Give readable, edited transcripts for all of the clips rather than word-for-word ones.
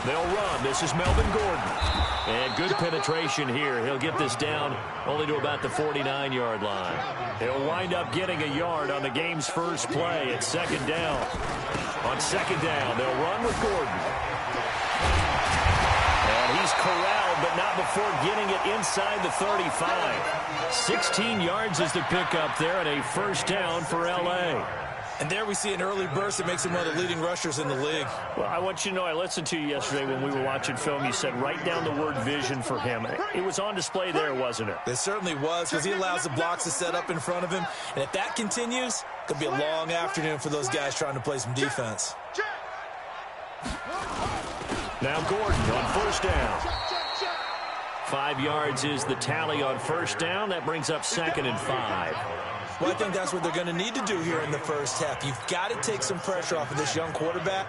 They'll run. This is Melvin Gordon. And good penetration here. He'll get this down only to about the 49-yard line. He'll wind up getting a yard on the game's first play at second down. On second down, they'll run with Gordon. And he's corralled, but not before getting it inside the 35. 16 yards is the pickup there, and a first down for L.A. And there we see an early burst that makes him one of the leading rushers in the league. Well, I want you to know, I listened to you yesterday when we were watching film. You said write down the word vision for him. It was on display there, wasn't it? It certainly was, because he allows the blocks to set up in front of him. And if that continues, it could be a long afternoon for those guys trying to play some defense. Now Gordon on first down. 5 yards is the tally on first down. That brings up 2nd and 5. Well, I think that's what they're going to need to do here in the first half. You've got to take some pressure off of this young quarterback,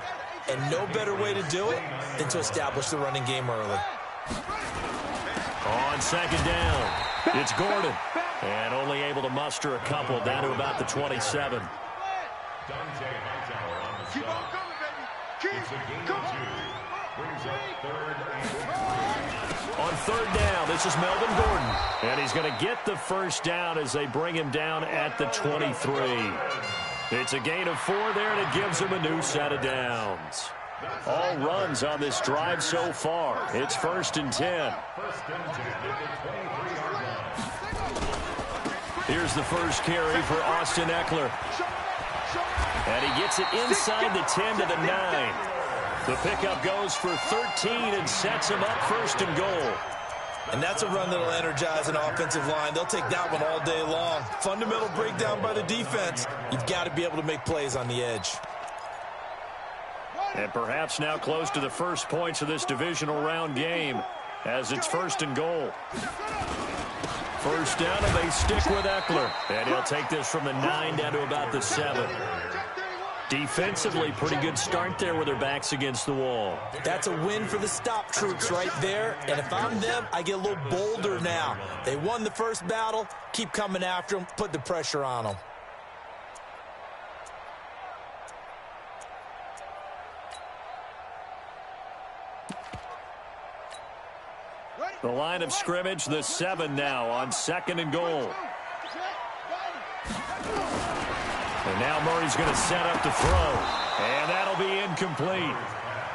and no better way to do it than to establish the running game early. On second down, it's Gordon, and only able to muster a couple down to about the 27. Keep on coming, baby. Keep coming. Brings up 3rd and 4. On third down, this is Melvin Gordon. And he's going to get the first down as they bring him down at the 23. It's a gain of 4 there, and it gives him a new set of downs. All runs on this drive so far. It's 1st and 10. Here's the first carry for Austin Eckler. And he gets it inside the 10 to the 9. The pickup goes for 13 and sets him up 1st and goal. And that's a run that'll energize an offensive line. They'll take that one all day long. Fundamental breakdown by the defense. You've got to be able to make plays on the edge. And perhaps now close to the first points of this divisional round game as it's 1st and goal. First down, and they stick with Eckler. And he'll take this from the 9 down to about the 7. Defensively, pretty good start there with their backs against the wall. That's a win for the stop troops right there. And if I'm them, I get a little bolder now. They won the first battle. Keep coming after them. Put the pressure on them. The line of scrimmage, the 7 now on 2nd and goal. And now Murray's going to set up to throw. And that'll be incomplete.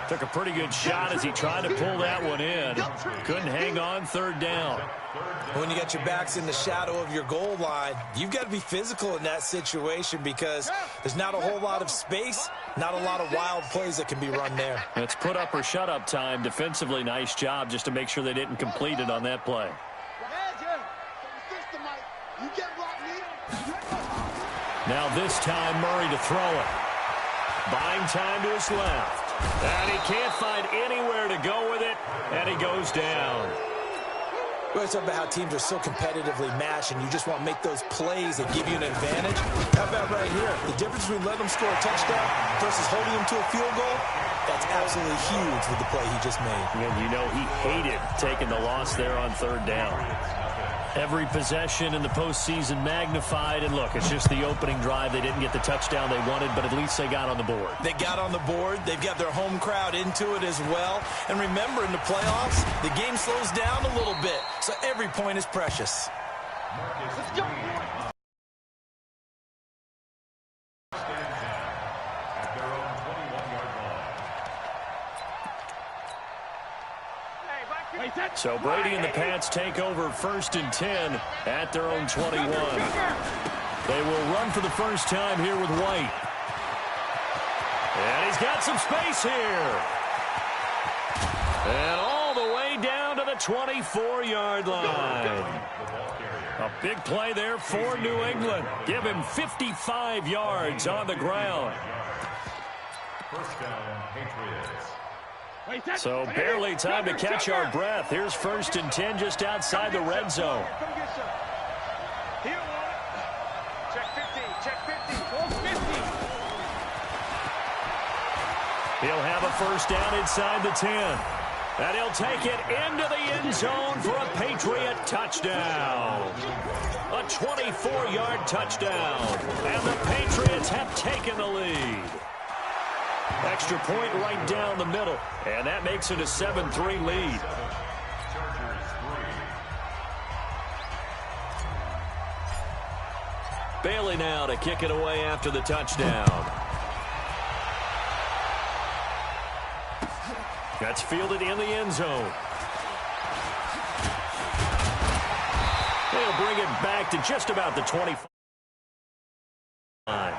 Took a pretty good shot as he tried to pull that one in. Couldn't hang on 3rd down. When you got your backs in the shadow of your goal line, you've got to be physical in that situation because there's not a whole lot of space, not a lot of wild plays that can be run there. It's put up or shut up time. Defensively, nice job just to make sure they didn't complete it on that play. Now this time Murray to throw it. Buying time to his left. And he can't find anywhere to go with it, and he goes down. Well, it's about how teams are so competitively matched, and you just want to make those plays that give you an advantage. How about right here? The difference between letting them score a touchdown versus holding them to a field goal, that's absolutely huge with the play he just made. And you know he hated taking the loss there on 3rd down. Every possession in the postseason magnified, and look, it's just the opening drive. They didn't get the touchdown they wanted, but at least they got on the board. They got on the board. They've got their home crowd into it as well. And remember, in the playoffs, the game slows down a little bit, so every point is precious. Let's go. So Brady and the Pats take over 1st and 10 at their own 21. They will run for the first time here with White. And he's got some space here. And all the way down to the 24-yard line. A big play there for New England. Give him 55 yards on the ground. First down, Patriots. So barely time to catch our breath. Here's 1st and 10 just outside the red zone. Check 50, check 50, 50. He'll have a first down inside the 10. And he'll take it into the end zone for a Patriot touchdown. A 24-yard touchdown. And the Patriots have taken the lead. Extra point right down the middle. And that makes it a 7-3 lead. Bailey now to kick it away after the touchdown. That's fielded in the end zone. They'll bring it back to just about the 25 line.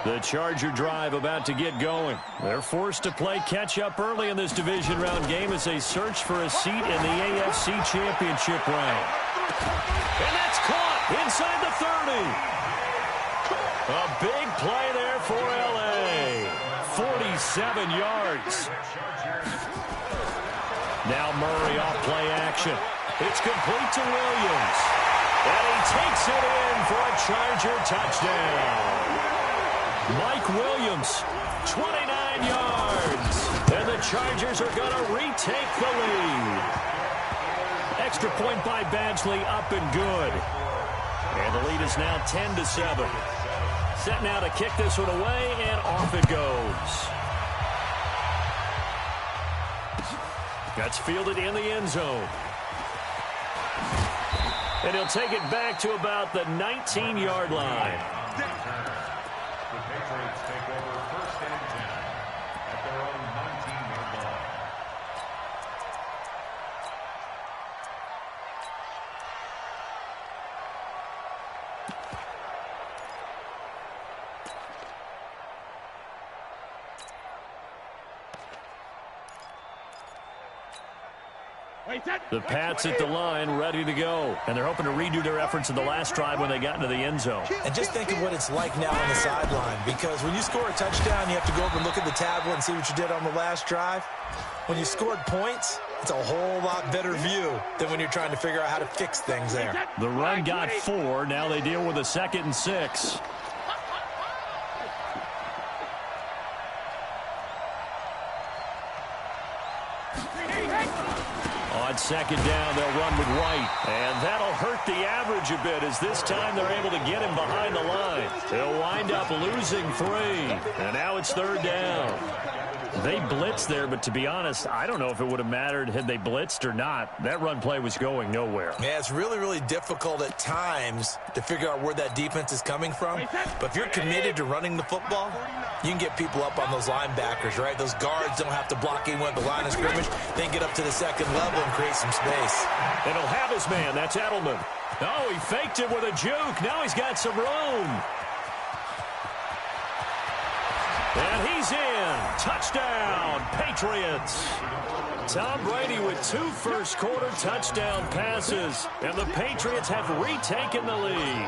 The Charger drive about to get going. They're forced to play catch-up early in this division round game as they search for a seat in the AFC Championship round. And that's caught inside the 30. A big play there for L.A. 47 yards. Now Murray off play action. It's complete to Williams. And he takes it in for a Charger touchdown. Mike Williams, 29 yards. And the Chargers are going to retake the lead. Extra point by Badgley, up and good. And the lead is now 10-7. Set now to kick this one away, and off it goes. That's fielded in the end zone. And he'll take it back to about the 19-yard line. The Patriots take over 1st and 10 at their own 19-yard line. The Pats at the line, ready to go. And they're hoping to redo their efforts in the last drive when they got into the end zone. And just think of what it's like now on the sideline, because when you score a touchdown, you have to go over and look at the tablet and see what you did on the last drive. When you scored points, it's a whole lot better view than when you're trying to figure out how to fix things there. The run got 4. Now they deal with a 2nd and 6. On 2nd down, they'll run with White. And that'll hurt the average a bit as this time they're able to get him behind the line. They'll wind up losing 3. And now it's 3rd down. They blitzed there, but to be honest, I don't know if it would have mattered had they blitzed or not. That run play was going nowhere. Yeah, it's really, really difficult at times to figure out where that defense is coming from. But if you're committed to running the football, you can get people up on those linebackers, right? Those guards don't have to block anyone at the line of scrimmage. They can get up to the 2nd level and create some space. And he'll have his man. That's Edelman. Oh, he faked it with a juke. Now he's got some room. And he's in. Touchdown, Patriots. Tom Brady with 2 first-quarter touchdown passes. And the Patriots have retaken the lead.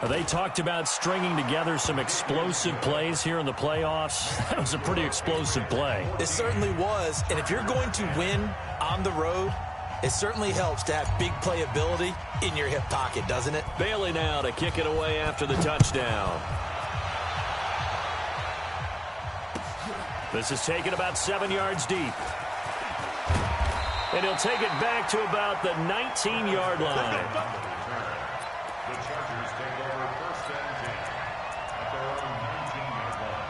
They talked about stringing together some explosive plays here in the playoffs. That was a pretty explosive play. It certainly was. And if you're going to win on the road, it certainly helps to have big playability in your hip pocket, doesn't it? Bailey now to kick it away after the touchdown. This is taken about 7 yards deep. And he'll take it back to about the 19-yard line. The Chargers take over 1st and 10 at their own 19-yard line.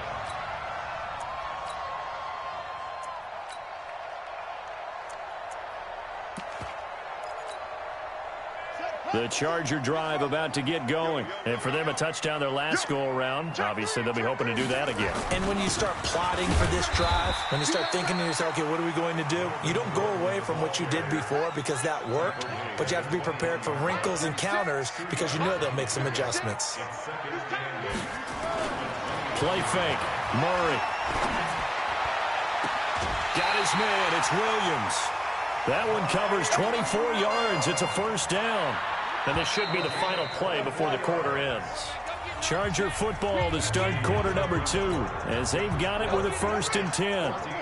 The Charger drive about to get going. And for them, a touchdown their last go-around. Obviously, they'll be hoping to do that again. And when you start plotting for this drive, when you start thinking to yourself, okay, what are we going to do? You don't go away from what you did before because that worked, but you have to be prepared for wrinkles and counters because you know they'll make some adjustments. Play fake. Murray. Got his man. It's Williams. That one covers 24 yards. It's a 1st down. And this should be the final play before the quarter ends. Charger football to start quarter number 2 as they've got it with a 1st and 10. Chargers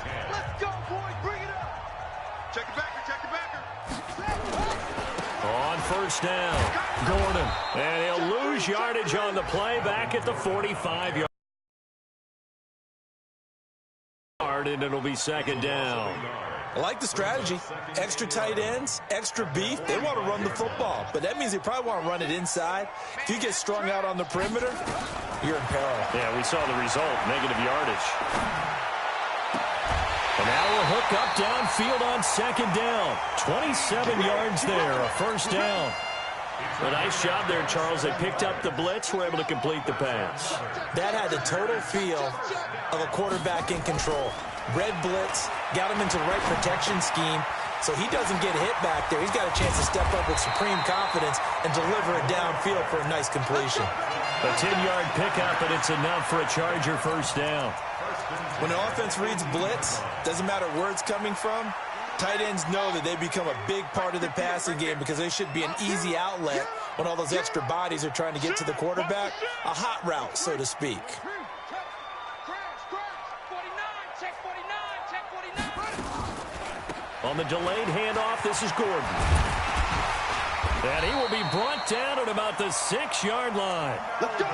10. Let's go, boys. Bring it up. Check it backer. Check it backer. On 1st down, Gordon. And he'll lose yardage on the play back at the 45-yard. And it'll be 2nd down. I like the strategy. Extra tight ends, extra beef. They want to run the football, but that means they probably want to run it inside. If you get strung out on the perimeter, you're in peril. Yeah, we saw the result, negative yardage. And now a hook up downfield on second down. 27 yards there, a first down. A nice job there, Charles. They picked up the blitz, were able to complete the pass. That had the total feel of a quarterback in control. Red blitz, got him into the right protection scheme, so he doesn't get hit back there. He's got a chance to step up with supreme confidence and deliver it downfield for a nice completion. A 10-yard pickup, and it's enough for a Charger first down. When the offense reads blitz, doesn't matter where it's coming from, tight ends know that they become a big part of the passing game because they should be an easy outlet when all those extra bodies are trying to get to the quarterback. A hot route, so to speak. On the delayed handoff, this is Gordon. And he will be brought down at about the 6-yard line.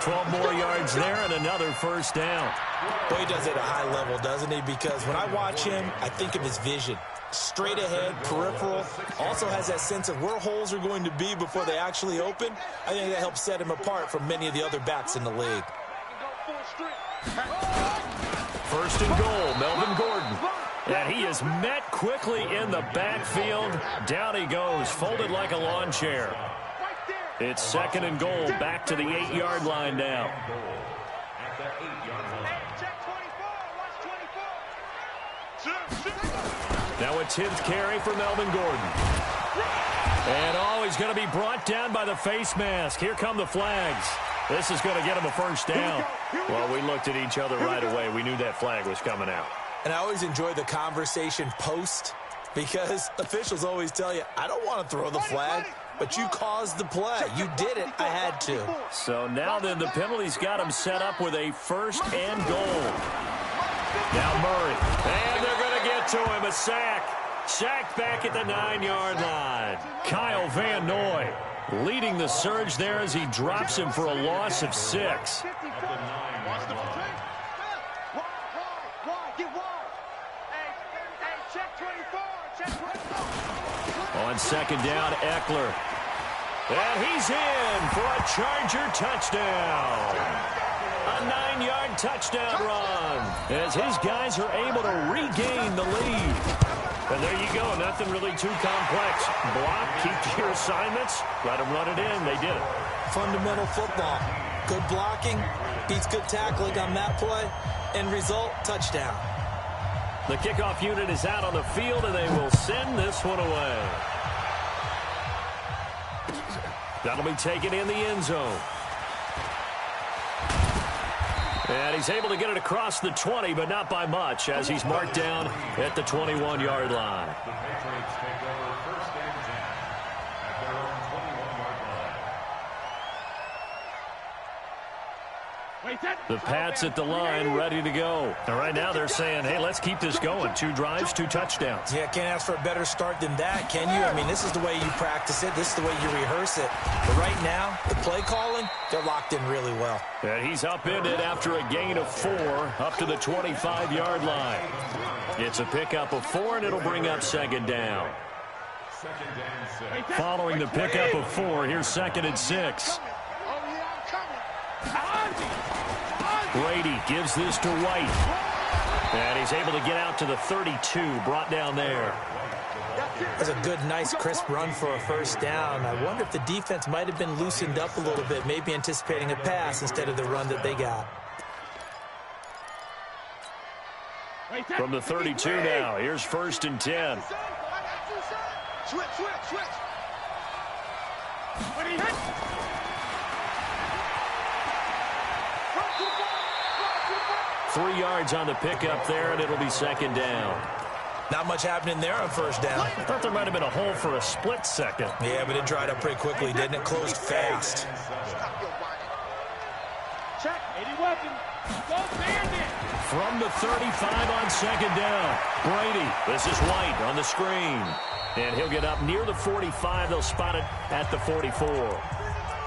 12 more yards there and another first down. Boy, he does it at a high level, doesn't he? Because when I watch him, I think of his vision. Straight ahead, peripheral. Also has that sense of where holes are going to be before they actually open. I think that helps set him apart from many of the other backs in the league. First and goal, Melvin Gordon. And he is met quickly in the backfield. Down he goes, folded like a lawn chair. It's second and goal, back to the 8-yard line now. Now a 10th carry for Melvin Gordon. And he's going to be brought down by the face mask. Here come the flags. This is going to get him a first down. Well, we looked at each other right away. We knew that flag was coming out. And I always enjoy the conversation post because officials always tell you, I don't want to throw the flag, but you caused the play. You did it. I had to. So now then the penalty's got him set up with a first and goal. Now Murray. And they're going to get to him. A sack. Sacked back at the 9-yard line. Kyle Van Noy leading the surge there as he drops him for a loss of 6. On second down, Eckler. And he's in for a Charger touchdown. A 9-yard touchdown run as his guys are able to regain the lead. And there you go, nothing really too complex. Block, keep your assignments, let them run it in. They did it. Fundamental football. Good blocking, beats good tackling on that play. End result, touchdown. The kickoff unit is out on the field, and they will send this one away. That'll be taken in the end zone. And he's able to get it across the 20, but not by much, as he's marked down at the 21-yard line. The Patriots take over first and 10 at their own 21-yard line. The Pats at the line, ready to go. And right now they're saying, hey, let's keep this going. 2 drives, 2 touchdowns. Yeah, can't ask for a better start than that, can you? I mean, this is the way you practice it. This is the way you rehearse it. But right now, the play calling, they're locked in really well. And he's upended after a gain of 4 up to the 25-yard line. It's a pickup of 4, and it'll bring up second down. Following the pickup of 4, here's second and 6. Brady gives this to White. And he's able to get out to the 32, brought down there. That's a good, nice, crisp run for a first down. I wonder if the defense might have been loosened up a little bit, maybe anticipating a pass instead of the run that they got. From the 32 now, here's first and 10. Switch. 3 yards on the pickup there, and it'll be second down. Not much happening there on first down. I thought there might have been a hole for a split second. Yeah, but it dried up pretty quickly, didn't it? Closed fast. Check, 80 weapon. Go Bandit. From the 35 on second down, Brady. This is White on the screen. And he'll get up near the 45. They'll spot it at the 44.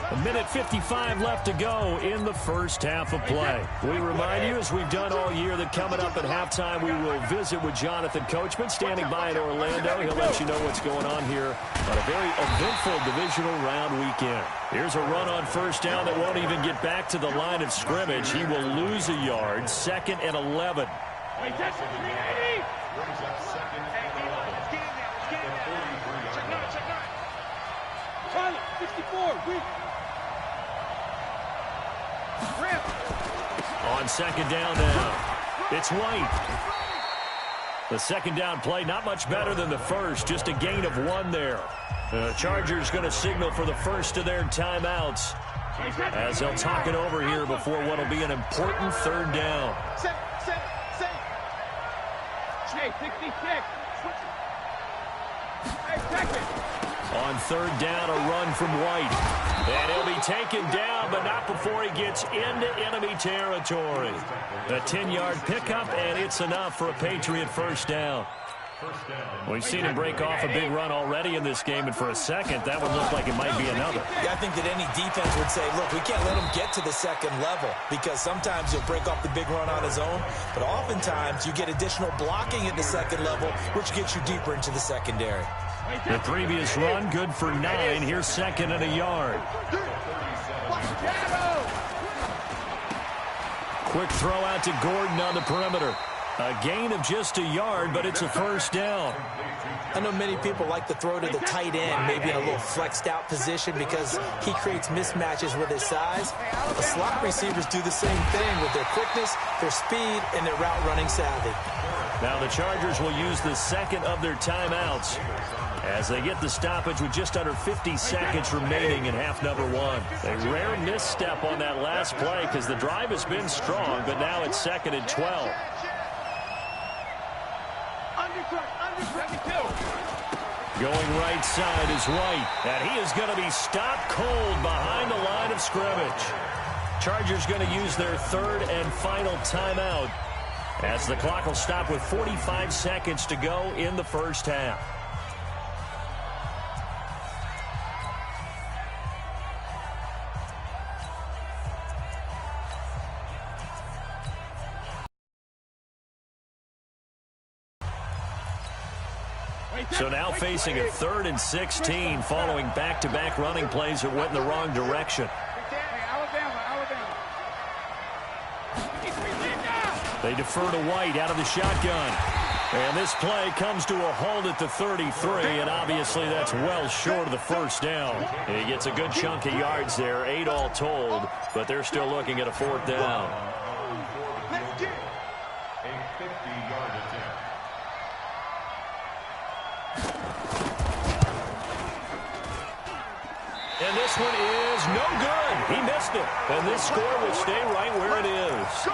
1:55 left to go in the first half of play. We remind you, as we've done all year, that coming up at halftime, we will visit with Jonathan Coachman, standing by in Orlando. He'll let you know what's going on here on a very eventful divisional round weekend. Here's a run on first down that won't even get back to the line of scrimmage. He will lose a yard, 2nd and 11. On 2nd down now, it's White. The 2nd down play, not much better than the first, just a gain of 1 there. The Chargers going to signal for the first of their timeouts as they'll talk it over here before what will be an important 3rd down. Hey, 66. Hey, second. On 3rd down, a run from White. And he'll be taken down, but not before he gets into enemy territory. A 10-yard pickup, and it's enough for a Patriot first down. We've seen him break off a big run already in this game, and for a second, that would look like it might be another. Yeah, I think that any defense would say, look, we can't let him get to the 2nd level, because sometimes he'll break off the big run on his own, but oftentimes you get additional blocking at the 2nd level, which gets you deeper into the secondary. The previous run, good for 9. Here's 2nd and a yard. Quick throw out to Gordon on the perimeter. A gain of just a yard, but it's a first down. I know many people like to throw to the tight end, maybe in a little flexed out position because he creates mismatches with his size. The slot receivers do the same thing with their quickness, their speed, and their route running savvy. Now the Chargers will use the 2nd of their timeouts as they get the stoppage with just under 50 seconds remaining in half number 1. A rare misstep on that last play because the drive has been strong, but now it's 2nd and 12. Going right side is White, and he is going to be stopped cold behind the line of scrimmage. Chargers going to use their 3rd and final timeout as the clock will stop with 45 seconds to go in the first half. So now facing a 3rd and 16 following back-to-back running plays that went in the wrong direction. They defer to White out of the shotgun. And this play comes to a halt at the 33, and obviously that's well short of the first down. He gets a good chunk of yards there, 8 all told, but they're still looking at a 4th down. And this one is no good. He missed it. And this score will stay right where it is.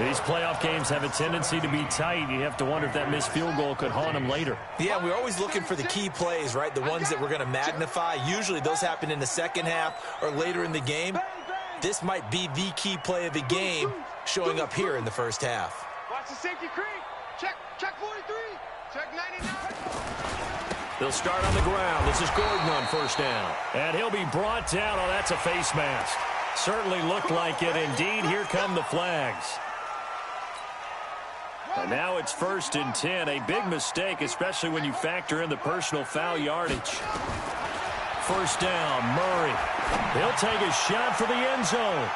These playoff games have a tendency to be tight. You have to wonder if that missed field goal could haunt him later. Yeah, we're always looking for the key plays, right? The ones that we're going to magnify. Usually those happen in the 2nd half or later in the game. This might be the key play of the game showing up here in the first half. Watch the safety creep. Check 43. Check 99. They'll start on the ground. This is Gordon on first down. And he'll be brought down. Oh, that's a face mask. Certainly looked like it. Indeed, here come the flags. And now it's 1st and 10. A big mistake, especially when you factor in the personal foul yardage. First down, Murray. He'll take a shot for the end zone.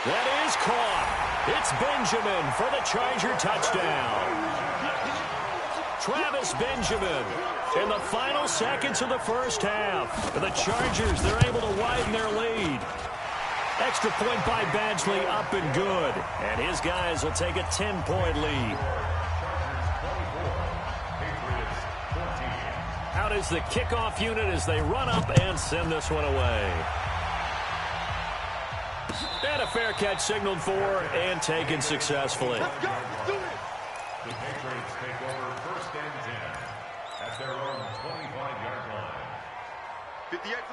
That is caught. It's Benjamin for the Charger touchdown. Travis Benjamin in the final seconds of the first half. For the Chargers, they're able to widen their lead. Extra point by Badgley, up and good. And his guys will take a 10-point lead. Out is the kickoff unit as they run up and send this one away. And a fair catch signaled for and taken successfully. Let's go. Let's do it. The Patriots take over 1st and 10 at their own 25-yard line.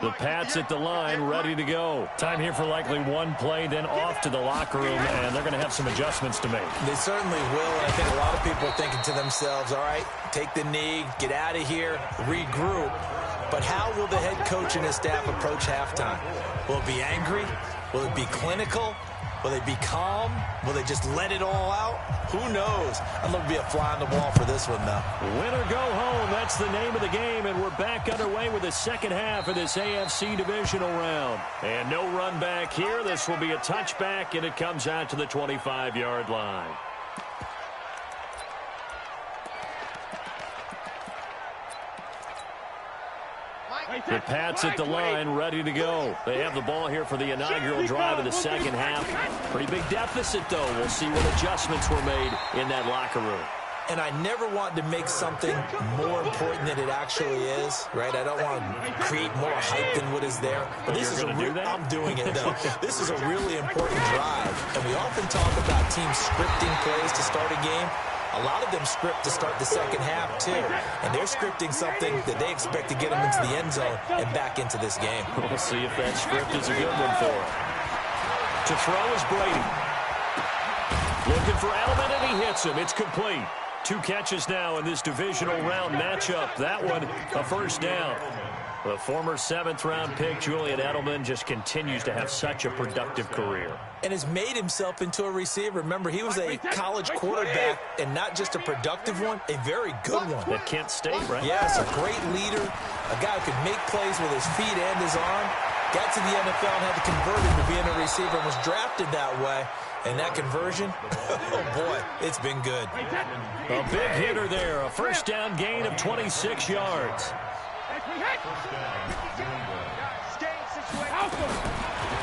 The Pats at the line, ready to go. Time here for likely one play, then off to the locker room, and they're going to have some adjustments to make. They certainly will, and I think a lot of people are thinking to themselves, all right, take the knee, get out of here, regroup. But how will the head coach and his staff approach halftime? Will it be angry? Will it be clinical? Will they be calm? Will they just let it all out? Who knows? I'd love to be a fly on the wall for this one, though. Win or go home, that's the name of the game, and we're back underway with the second half of this AFC divisional round. And no run back here. This will be a touchback, and it comes out to the 25-yard line. The Pats at the line, ready to go. They have the ball here for the inaugural drive of the second half. Pretty big deficit, though. We'll see what adjustments were made in that locker room. And I never want to make something more important than it actually is, right? I don't want to create more hype than what is there. But this is I'm doing it, though. This is a really important drive. And we often talk about teams scripting plays to start a game. A lot of them script to start the second half, too. And they're scripting something that they expect to get them into the end zone and back into this game. We'll see if that script is a good one for them. To throw is Brady. Looking for Edelman, and he hits him. It's complete. 2 catches now in this divisional round matchup. That one, a first down. The former 7th-round pick, Julian Edelman, just continues to have such a productive career. And has made himself into a receiver. Remember, he was a college quarterback, and not just a productive one, a very good one. At Kent State, right? Yes, a great leader, a guy who could make plays with his feet and his arm. Got to the NFL and had to convert him to being a receiver and was drafted that way. And that conversion, oh, boy, it's been good. A big hitter there, a first down gain of 26 yards.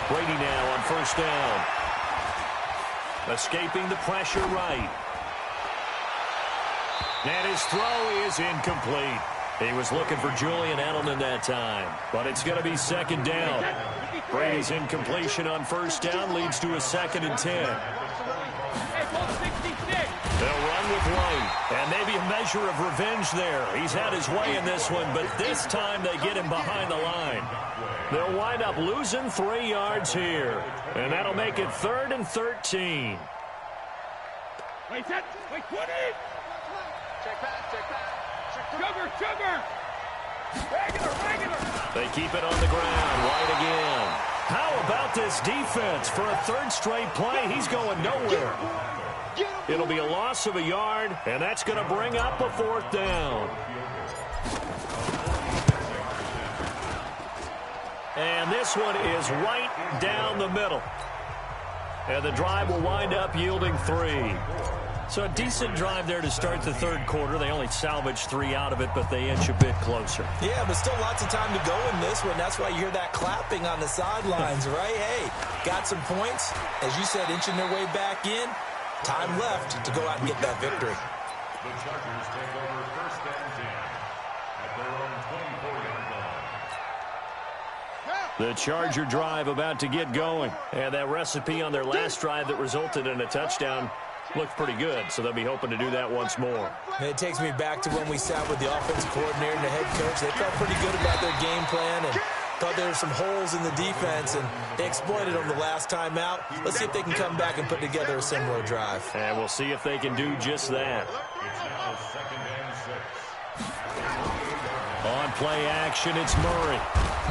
Brady now on first down. Escaping the pressure right. And his throw is incomplete. He was looking for Julian Edelman that time, but it's going to be second down. Brady's incompletion on first down leads to a 2nd and 10. They'll run with White, and maybe a measure of revenge there. He's had his way in this one, but this time they get him behind the line. They'll wind up losing 3 yards here, and that'll make it 3rd and 13. Wait, 20! Check back. Sugar! Regular! They keep it on the ground. White again. How about this defense? For a 3rd straight play, he's going nowhere. It'll be a loss of a yard, and that's going to bring up a 4th down. And this one is right down the middle. And the drive will wind up yielding 3. So a decent drive there to start the 3rd quarter. They only salvaged 3 out of it, but they inch a bit closer. Yeah, but still lots of time to go in this one. That's why you hear that clapping on the sidelines, right? Hey, got some points. As you said, inching their way back in. Time left to go out and get that victory. The Chargers take over 1st and 10 at their own 24-yard line. The Charger drive about to get going. And that recipe on their last drive that resulted in a touchdown looked pretty good, so they'll be hoping to do that once more. And it takes me back to when we sat with the offensive coordinator and the head coach. They felt pretty good about their game plan and thought there were some holes in the defense, and they exploited them the last time out. Let's see if they can come back and put together a similar drive. And we'll see if they can do just that. It's now 2nd and 6. On play action, it's Murray.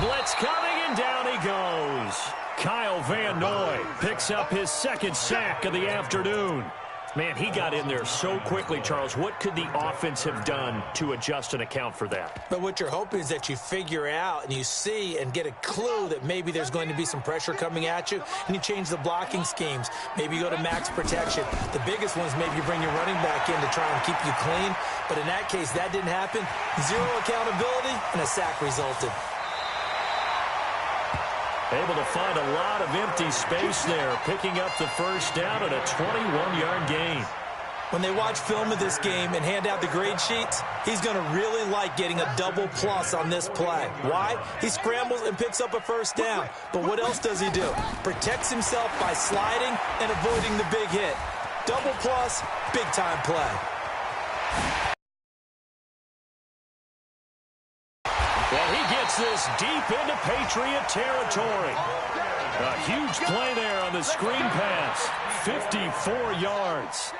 Blitz coming, and down he goes. Kyle Van Noy picks up his 2nd sack of the afternoon. Man, he got in there so quickly, Charles. What could the offense have done to adjust and account for that? But what you're hoping is that you figure out and you see and get a clue that maybe there's going to be some pressure coming at you, and you change the blocking schemes. Maybe you go to max protection. The biggest one is maybe you bring your running back in to try and keep you clean. But in that case, that didn't happen. 0 accountability, and a sack resulted. Able to find a lot of empty space there, picking up the first down and a 21-yard gain. When they watch film of this game and hand out the grade sheets, he's going to really like getting a double plus on this play. Why? He scrambles and picks up a first down. But what else does he do? Protects himself by sliding and avoiding the big hit. Double plus, big-time play. And he gets this deep into Patriot territory. A huge play there on the screen pass. 54 yards.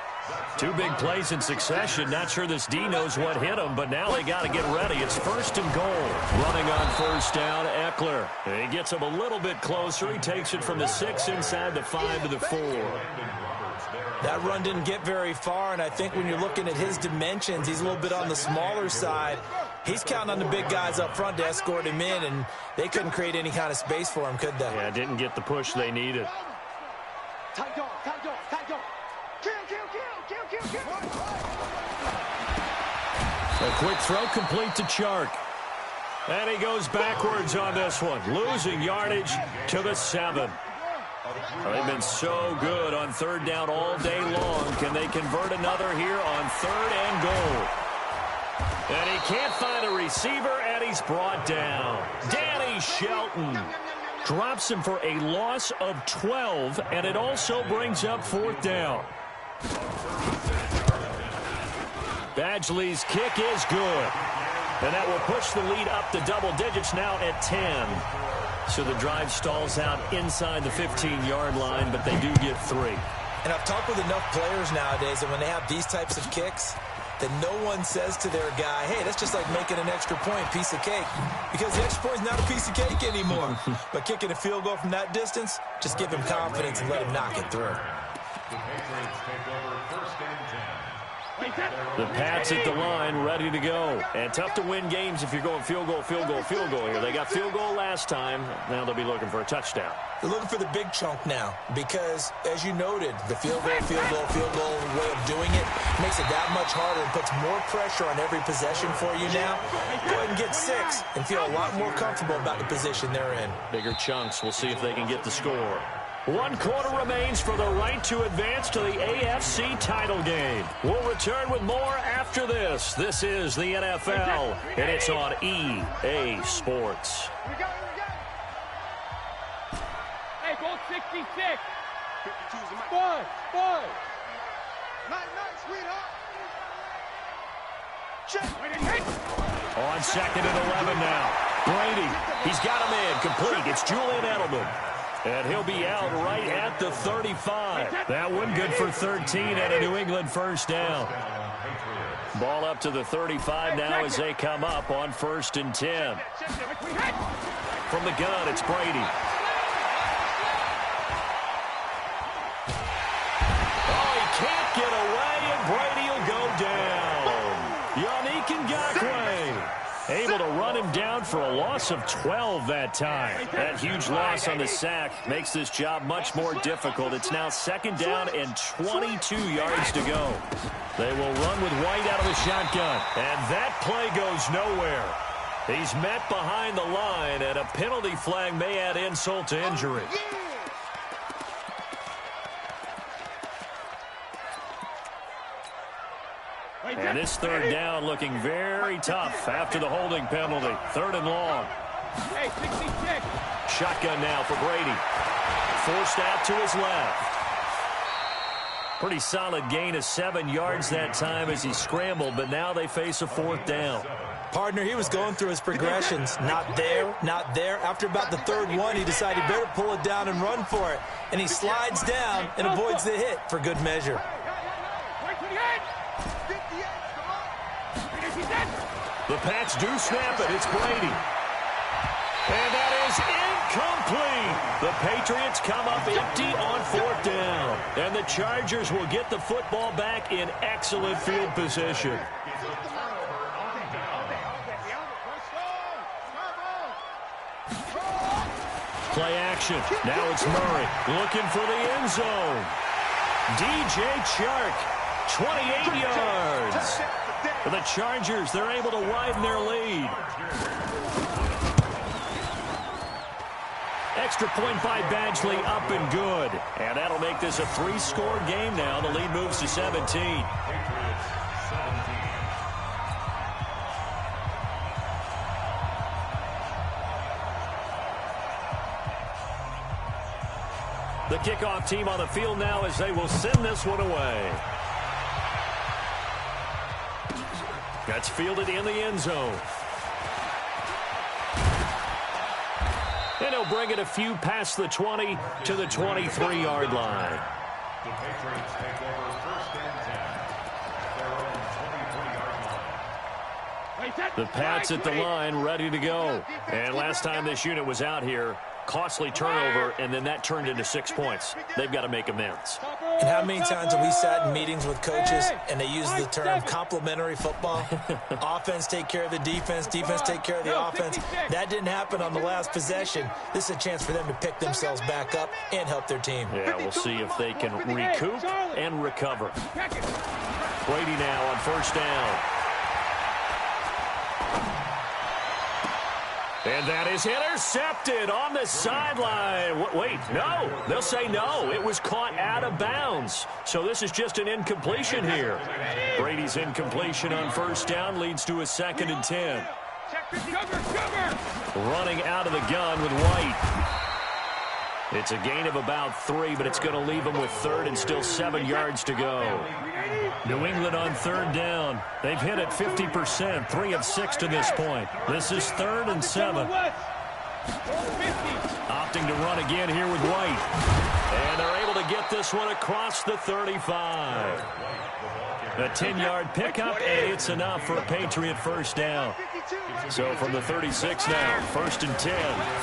Two big plays in succession. Not sure this D knows what hit him, but now they got to get ready. It's first and goal. Running on first down, Eckler. He gets him a little bit closer. He takes it from the 6 inside the 5 to the 4. That run didn't get very far, and I think when you're looking at his dimensions, he's a little bit on the smaller side. He's counting on the big guys up front to escort him in, and they couldn't create any kind of space for him, could they? Yeah, didn't get the push they needed. A quick throw complete to Chark. And he goes backwards on this one, losing yardage to the 7. They've been so good on third down all day long. Can they convert another here on 3rd and goal? And he can't find a receiver, and he's brought down. Danny Shelton drops him for a loss of 12, and it also brings up 4th down. Badgley's kick is good. And that will push the lead up to double digits now at 10. So the drive stalls out inside the 15-yard line, but they do get 3. And I've talked with enough players nowadays that when they have these types of kicks, that no one says to their guy, hey, that's just like making an extra point, piece of cake. Because the extra point is not a piece of cake anymore. But kicking a field goal from that distance, just give him confidence and let him knock it through. The Pats at the line, ready to go. And tough to win games if you're going field goal here. They got field goal last time. Now they'll be looking for a touchdown. They're looking for the big chunk now because, as you noted, the field goal way of doing it makes it that much harder and puts more pressure on every possession for you now. Go ahead and get 6 and feel a lot more comfortable about the position they're in. Bigger chunks. We'll see if they can get the score. 1 quarter remains for the right to advance to the AFC title game. We'll return with more after this. This is the NFL, and it's on EA Sports. Hey, goal 66. 52's the mic. Five. Night, sweetheart. Check. On 2nd and 11 now. Brady, he's got a man complete. It's Julian Edelman. And he'll be out right at the 35. That one good for 13 and a New England first down. Ball up to the 35 now as they come up on 1st and 10. From the gun, it's Brady. Oh, he can't get away, and Brady will go down. Yannick Ngakoue able to run him down for a loss of 12 that time. That huge loss on the sack makes this job much more difficult. It's now 2nd down and 22 yards to go. They will run with White out of the shotgun, and that play goes nowhere. He's met behind the line, and a penalty flag may add insult to injury. And this 3rd down looking very tough after the holding penalty. 3rd and long. Hey, 66. Shotgun now for Brady. Forced out to his left. Pretty solid gain of 7 yards that time as he scrambled, but now they face a 4th down. Partner, he was going through his progressions. Not there, not there. After about the 3rd one, he decided he better pull it down and run for it. And he slides down and avoids the hit for good measure. The Pats do snap it. It's Brady. And that is incomplete. The Patriots come up empty on 4th down. And the Chargers will get the football back in excellent field position. Play action. Now it's Murray looking for the end zone. DJ Chark, 28 yards. For the Chargers, they're able to widen their lead. Extra point by Badgley, up and good. And that'll make this a 3-score game now. The lead moves to 17. The kickoff team on the field now as they will send this one away. That's fielded in the end zone. And he'll bring it a few past the 20 to the 23-yard line. The Patriots take over 1st and 10. Their own 23-yard line. The Pats at the line, ready to go. And last time this unit was out here, costly turnover, and then that turned into 6 points. They've got to make amends. And how many times have we sat in meetings with coaches and they use the term complementary football? Offense take care of the defense, defense take care of the offense. That didn't happen on the last possession. This is a chance for them to pick themselves back up and help their team. Yeah, we'll see if they can recoup and recover. Brady now on 1st down. And that is intercepted on the sideline. Wait, no. They'll say no. It was caught out of bounds. So this is just an incompletion here. Brady's incompletion on 1st down leads to a 2nd and 10. Running out of the gun with White. It's a gain of about 3, but it's going to leave them with 3rd and still 7 yards to go. New England on 3rd down. They've hit it 50%, 3 of 6 to this point. This is 3rd and 7. Opting to run again here with White. And they're able to get this one across the 35. A 10-yard pickup, and it's enough for a Patriot 1st down. So from the 36 now, 1st and 10.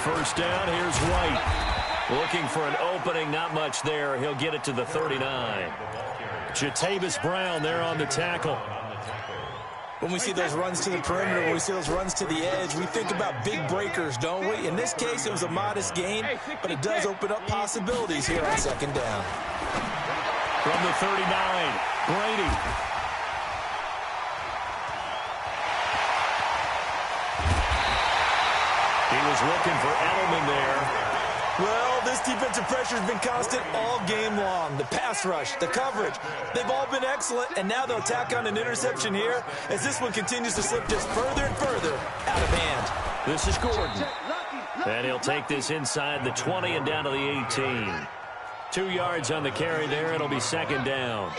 1st down, here's White. Looking for an opening, not much there. He'll get it to the 39. Jatavis Brown there on the tackle. When we see those runs to the perimeter, when we see those runs to the edge, we think about big breakers, don't we? In this case, it was a modest gain, but it does open up possibilities here on 2nd down. From the 39, Brady. He was looking for Edelman there. Well, this defensive pressure has been constant all game long. The pass rush, the coverage, they've all been excellent, and now they'll tack on an interception here as this one continues to slip just further and further out of hand. This is Gordon. And he'll take this inside the 20 and down to the 18. 2 yards on the carry there. It'll be 2nd down.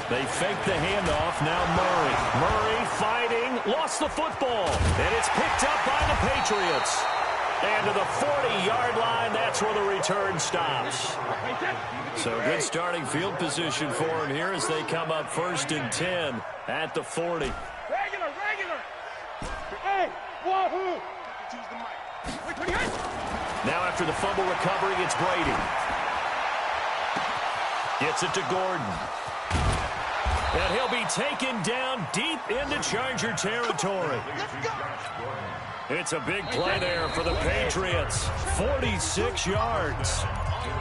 They fake the handoff. Now Murray. Murray fighting. Lost the football. And it's picked up by the Patriots. And to the 40-yard line, that's where the return stops. So good starting field position for him here as they come up 1st and 10 at the 40. Regular. Hey, wahoo! Now after the fumble recovery, it's Brady. Gets it to Gordon. And he'll be taken down deep into Charger territory. It's a big play there for the Patriots. 46 yards.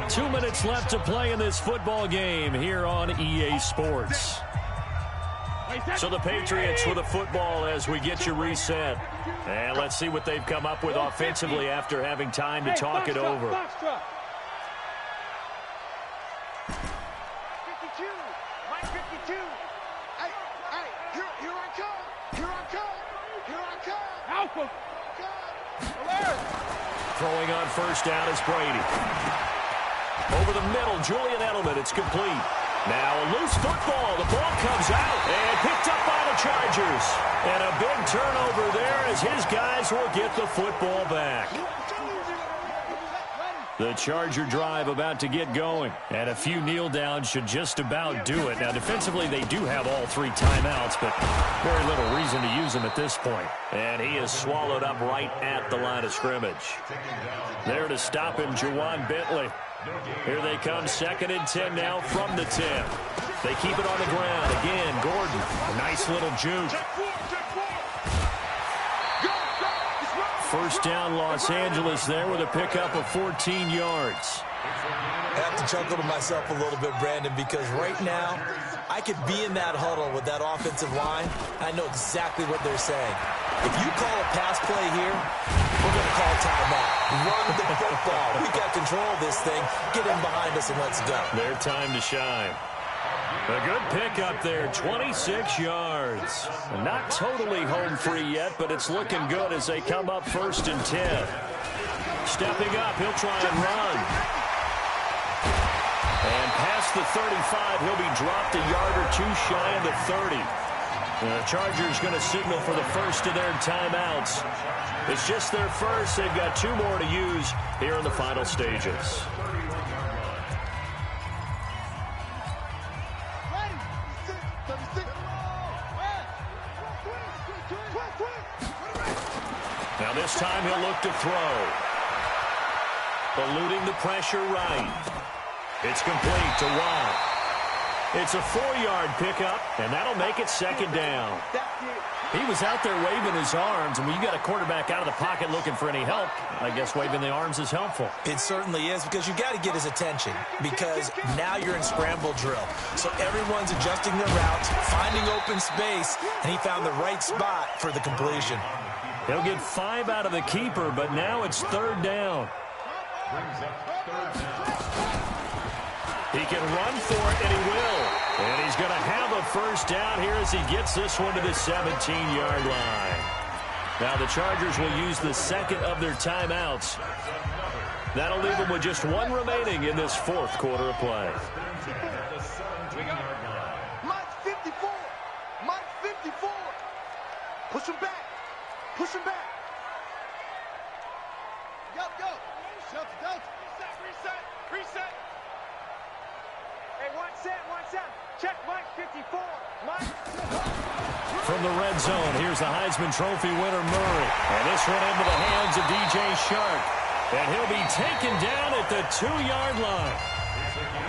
2 minutes left to play in this football game here on EA Sports. So the Patriots with the football as we get you reset. And let's see what they've come up with offensively after having time to talk it over. 52, Mike 52. Hey, here I come. Alpha. Throwing on 1st down is Brady. Over the middle, Julian Edelman. It's complete. Now a loose football. The ball comes out and picked up by the Chargers. And a big turnover there as his guys will get the football back. The Charger drive about to get going. And a few kneel downs should just about do it. Now defensively they do have all 3 timeouts, but very little reason to use them at this point. And he is swallowed up right at the line of scrimmage. There to stop him, Juwan Bentley. Here they come, 2nd and 10 now from the 10. They keep it on the ground. Again, Gordon, a nice little juke. 1st down, Los Angeles there with a pickup of 14 yards. I have to chuckle to myself a little bit, Brandon, because right now I could be in that huddle with that offensive line. I know exactly what they're saying. If you call a pass play here, we're going to call timeout. Run the football. We got control of this thing. Get in behind us and let's go. Their time to shine. A good pickup there, 26 yards. Not totally home free yet, but it's looking good as they come up 1st and 10. Stepping up, he'll try and run. And past the 35, he'll be dropped a yard or 2 shy of the 30. The Chargers going to signal for the first of their timeouts. It's just their first. They've got 2 more to use here in the final stages. back to throw. Eluding the pressure right. It's complete to Watt. It's a 4-yard pickup, and that'll make it second down. He was out there waving his arms, and when you got a quarterback out of the pocket looking for any help, I guess waving the arms is helpful. It certainly is, because you got to get his attention, because now you're in scramble drill. So everyone's adjusting their routes, finding open space, and he found the right spot for the completion. He'll get 5 out of the keeper, but now it's third down. He can run for it, and he will. And he's going to have a first down here as he gets this one to the 17-yard line. Now the Chargers will use the second of their timeouts. That'll leave them with just one remaining in this fourth quarter of play. Mike 54. Mike 54. Push him back. Push him back. Go. Delta. Reset. Reset. Hey, one set. Check Mike 54. From the red zone, here's the Heisman Trophy winner, Murray. And this one into the hands of DJ Shark. And he'll be taken down at the 2-yard line.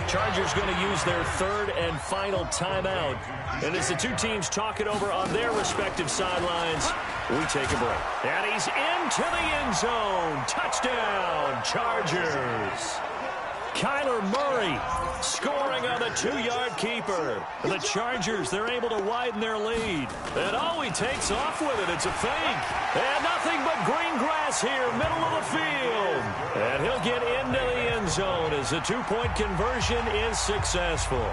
Chargers going to use their third and final timeout. And as the two teams talk it over on their respective sidelines, we take a break. And he's into the end zone. Touchdown, Chargers. Kyler Murray scoring on the 2-yard keeper. The Chargers, they're able to widen their lead. And he takes off with it. It's a fake. And nothing but green grass here, middle of the field. And he'll get into the end zone as the 2-point conversion is successful.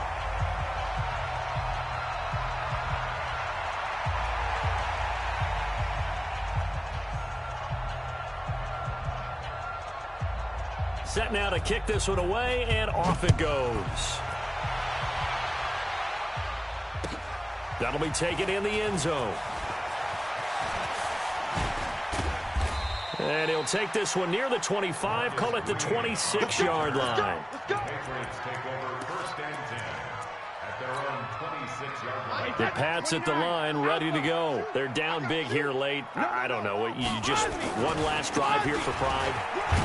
Set now to kick this one away, and off it goes. That'll be taken in the end zone. And he'll take this one near the 25, call it the 26-yard line. The Pats at the line, ready to go. They're down big here late. I don't know. You just one last drive here for pride.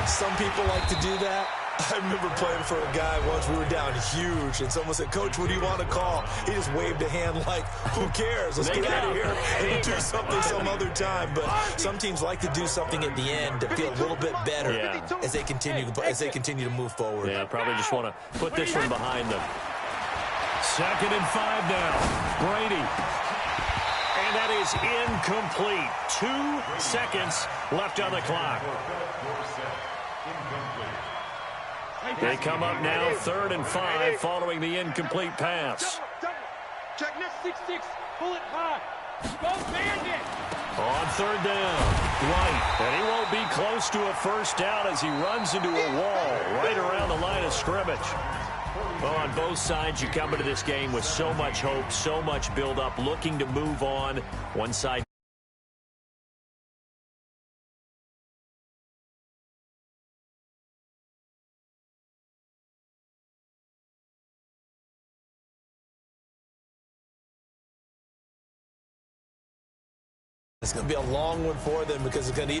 Some people like to do that. I remember playing for a guy once. We were down huge, and someone said, "Coach, what do you want to call?" He just waved a hand like, "Who cares? Let's get out of here and do something some other time." But some teams like to do something at the end to feel a little bit better as they continue to move forward. Yeah, probably just want to put this one behind them. 2nd and 5 now. Brady. And that is incomplete. 2 seconds left on the clock. They come up now 3rd and 5 following the incomplete pass. Check next 6-6. Pull it high. Go Bandit. On 3rd down. White. And he won't be close to a first down as he runs into a wall right around the line of scrimmage. Well, on both sides, you come into this game with so much hope, so much build-up, looking to move on. One side. It's going to be a long one for them because it's going to